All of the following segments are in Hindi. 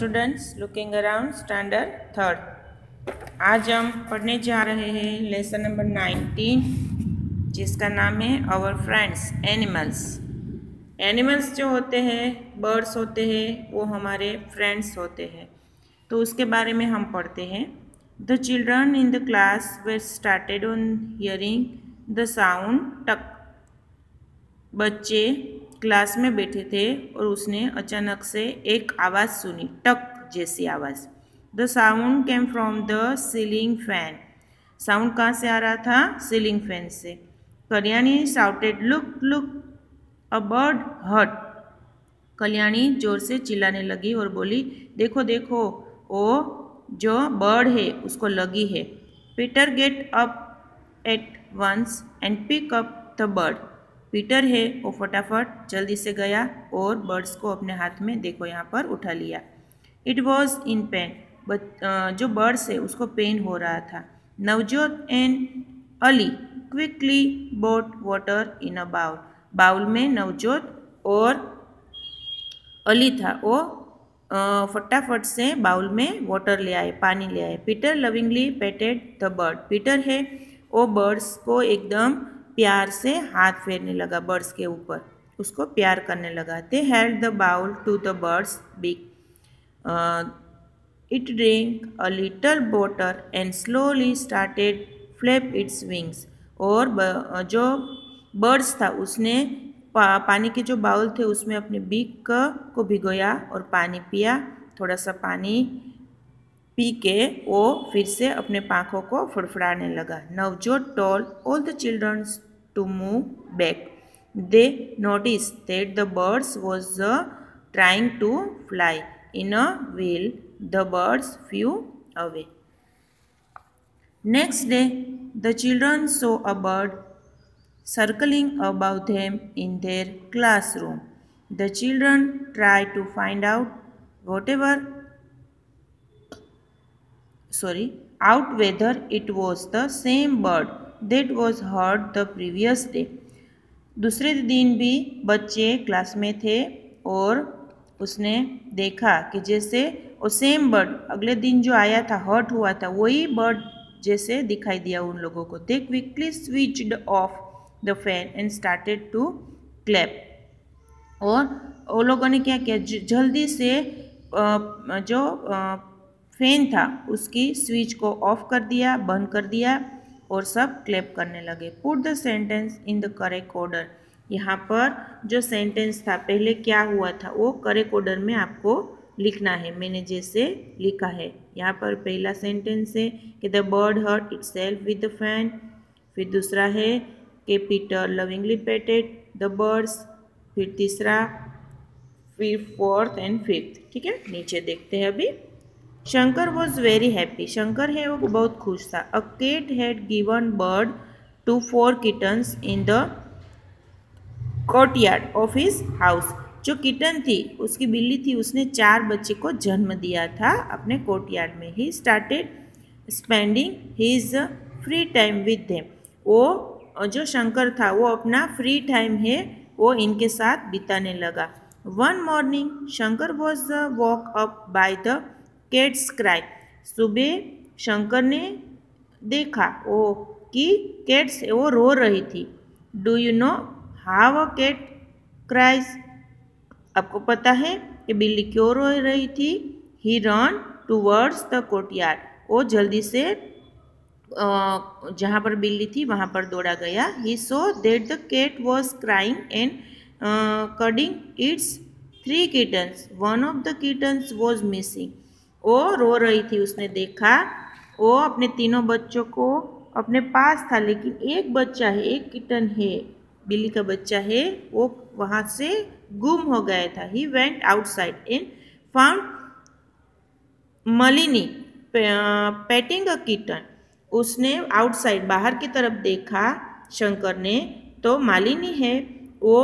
Students looking around standard third. आज हम पढ़ने जा रहे हैं लेसन नंबर 19 जिसका नाम है आवर फ्रेंड्स एनिमल्स। एनिमल्स जो होते हैं, बर्ड्स होते हैं, वो हमारे फ्रेंड्स होते हैं। तो उसके बारे में हम पढ़ते हैं। The children in the class were started on hearing the sound टक। बच्चे क्लास में बैठे थे और उसने अचानक से एक आवाज़ सुनी, टक जैसी आवाज़। The sound came from the ceiling fan. Sound कहाँ से आ रहा था? सीलिंग फैन से। Kalyani shouted look look a bird हट। कल्याणी जोर से चिल्लाने लगी और बोली, देखो देखो, वो जो बर्ड है उसको लगी है। Peter get up at once and pick up the bird. Peter है वो फटाफट जल्दी से गया और बर्ड्स को अपने हाथ में, देखो यहाँ पर, उठा लिया। It was in pain. जो बर्ड्स है उसको पेन हो रहा था। Navjot and Ali quickly brought water in a bowl. Bowl में नवजोत और अली था, वो फटाफट से बाउल में वाटर ले आए, पानी ले आए। Peter lovingly पेटेड the bird. Peter है वो बर्ड्स को एकदम प्यार से हाथ फेरने लगा, बर्ड्स के ऊपर उसको प्यार करने लगा। They held the bowl to the birds beak. It drink a little water and slowly started flap its wings. और जो बर्ड्स था उसने पानी के जो बाउल थे उसमें अपने बीक को भिगोया और पानी पिया। थोड़ा सा पानी पी के वो फिर से अपने पाँखों को फड़फड़ाने लगा। Navjot told all the children to move back. They notice that the birds was trying to fly in a wheel. The birds flew away. Next day the children saw a bird circling above them in their classroom. The children tried to find out whether it was the same bird that was heard the previous day. दूसरे दिन भी बच्चे क्लास में थे और उसने देखा कि जैसे वो सेम बर्ड अगले दिन जो आया था, हर्ट हुआ था, वही बर्ड जैसे दिखाई दिया उन लोगों को। They quickly switched off the fan and started to clap. और वो लोगों ने क्या किया, जल्दी से जो फैन था उसकी स्विच को ऑफ कर दिया, बंद कर दिया और सब क्लैप करने लगे। Put the sentence in the correct order. यहाँ पर जो सेंटेंस था पहले क्या हुआ था वो करेक्ट ऑर्डर में आपको लिखना है, मैंने जैसे लिखा है। यहाँ पर पहला सेंटेंस है कि the bird hurt itself with the fan. फिर दूसरा है कि पीटर लविंगली पेटेड द बर्ड्स। फिर तीसरा, फिर फोर्थ एंड फिफ्थ। ठीक है, नीचे देखते हैं अभी। Shankar was very happy. Shankar है वो बहुत खुश था। A cat had given birth to 4 kittens in the courtyard of his house. जो किटन थी, उसकी बिल्ली थी, उसने 4 बच्चे को जन्म दिया था अपने कोर्टयार्ड में। He started spending his free time with them. वो जो शंकर था वो अपना फ्री टाइम है वो इनके साथ बिताने लगा। One morning Shankar was walk up by the cats cry. सुबह शंकर ने देखा वो कि कैट्स वो रो रही थी। Do you know how a cat cries? आपको पता है कि बिल्ली क्यों रो रही थी? He run towards the courtyard. वो जल्दी से जहाँ पर बिल्ली थी वहाँ पर दौड़ा गया। He saw that the cat was crying and cuddling its 3 kittens. One of the kittens was missing. वो रो रही थी, उसने देखा वो अपने 3 बच्चों को अपने पास था, लेकिन एक बच्चा है, एक किटन है, बिल्ली का बच्चा है, वो वहाँ से गुम हो गया था। He went outside and found Malini painting a kitten. उसने आउटसाइड बाहर की तरफ देखा शंकर ने, तो मालिनी है वो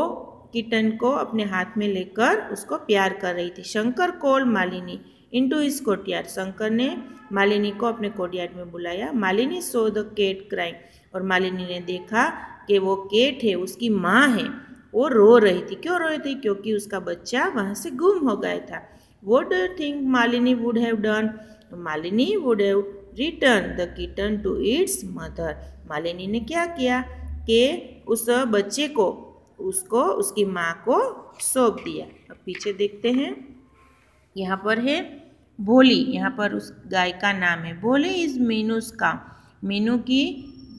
किटन को अपने हाथ में लेकर उसको प्यार कर रही थी। Shankar call Malini into his courtyard. Shankar ने मालिनी को अपने कोर्टयार्ड में बुलाया। Malini saw the cat crying. और मालिनी ने देखा कि वो कैट है, उसकी माँ है, वो रो रही थी। क्यों रो रही थी? क्योंकि उसका बच्चा वहाँ से गुम हो गया था। What do you think Malini would have done? Malini would have returned the kitten to its mother. Malini ने क्या किया कि उस बच्चे को उसको उसकी माँ को सौंप दिया। अब पीछे देखते हैं, यहाँ पर है भोली, यहाँ पर उस गाय का नाम है भोली। इज मीनूस काव, मीनू की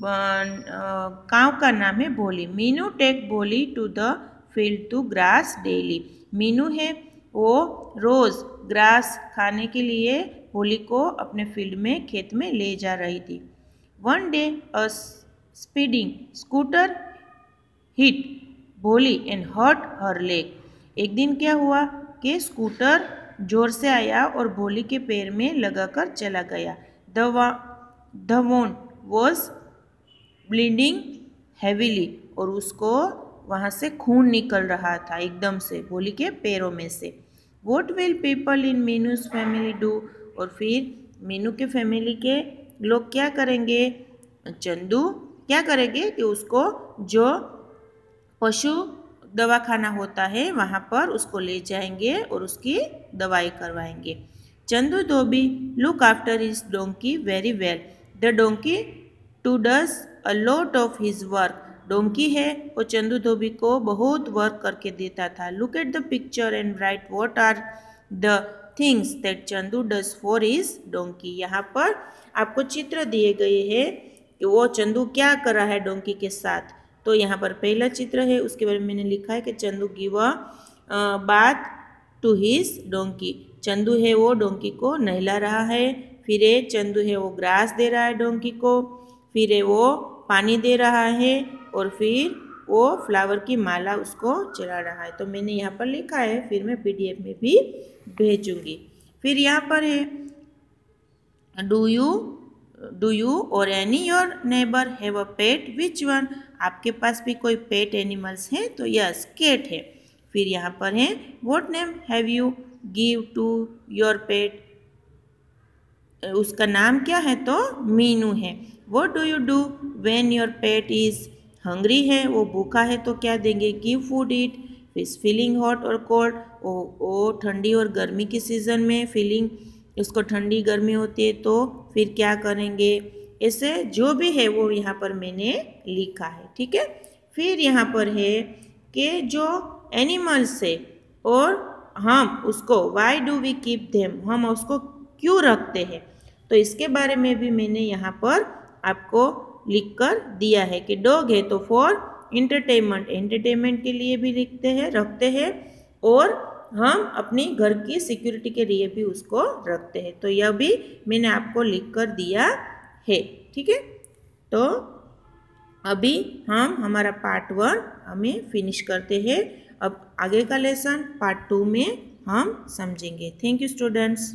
काव का नाम है Bholi. Meenu take Bholi to the field to grass daily. Meenu है वो रोज़ ग्रास खाने के लिए भोली को अपने फील्ड में खेत में ले जा रही थी। वन डे अ स्पीडिंग स्कूटर हिट भोली एंड हर्ट हर लेग। एक दिन क्या हुआ कि स्कूटर जोर से आया और भोली के पैर में लगाकर चला गया। The wound was bleeding heavily, और उसको वहाँ से खून निकल रहा था एकदम से भोली के पैरों में से। What will people in Meenu's family do, और फिर मीनू के फैमिली के लोग क्या करेंगे? चंदू क्या करेंगे कि उसको जो पशु दवाखाना होता है वहाँ पर उसको ले जाएंगे और उसकी दवाई करवाएंगे। Chandu dhobi look after his donkey very well. The donkey too does a lot of his work. Donkey है वो चंदू धोबी को बहुत वर्क करके देता था। Look at the picture and write what are the things that Chandu does for his donkey. यहाँ पर आपको चित्र दिए गए हैं कि वो चंदू क्या कर रहा है डोंकी के साथ। तो यहाँ पर पहला चित्र है, उसके बारे में मैंने लिखा है कि चंदू गिव बात टू हिज डोंकी। चंदू है वो डोंकी को नहला रहा है। फिर चंदू है वो ग्रास दे रहा है डोंकी को। फिर वो पानी दे रहा है और फिर वो फ्लावर की माला उसको चढ़ा रहा है। तो मैंने यहाँ पर लिखा है, फिर मैं PDF में भी भेजूंगी। फिर यहाँ पर है डू यू और any your neighbour have a pet, which one. आपके पास भी कोई पेट एनिमल्स हैं? तो यस, कैट है। फिर यहाँ पर है what name have you give to your pet, उसका नाम क्या है? तो मीनू है। What do you do when your pet is hungry है, वो भूखा है तो क्या देंगे? Give food it. फिर फीलिंग हॉट और कोल्ड, वो ठंडी और गर्मी के सीज़न में फीलिंग उसको ठंडी गर्मी होती है तो फिर क्या करेंगे? ऐसे जो भी है वो यहाँ पर मैंने लिखा है, ठीक है। फिर यहाँ पर है कि जो एनिमल्स है और हम उसको why do we keep them, हम उसको क्यों रखते हैं, तो इसके बारे में भी मैंने यहाँ पर आपको लिख कर दिया है कि डॉग है तो फॉर एंटरटेनमेंट के लिए भी रखते हैं और हम अपनी घर की सिक्योरिटी के लिए भी उसको रखते हैं। तो यह भी मैंने आपको लिख कर दिया है, ठीक है। तो अभी हम हमारा पार्ट 1 हमें फिनिश करते हैं। अब आगे का लेसन पार्ट 2 में हम समझेंगे। Thank you students.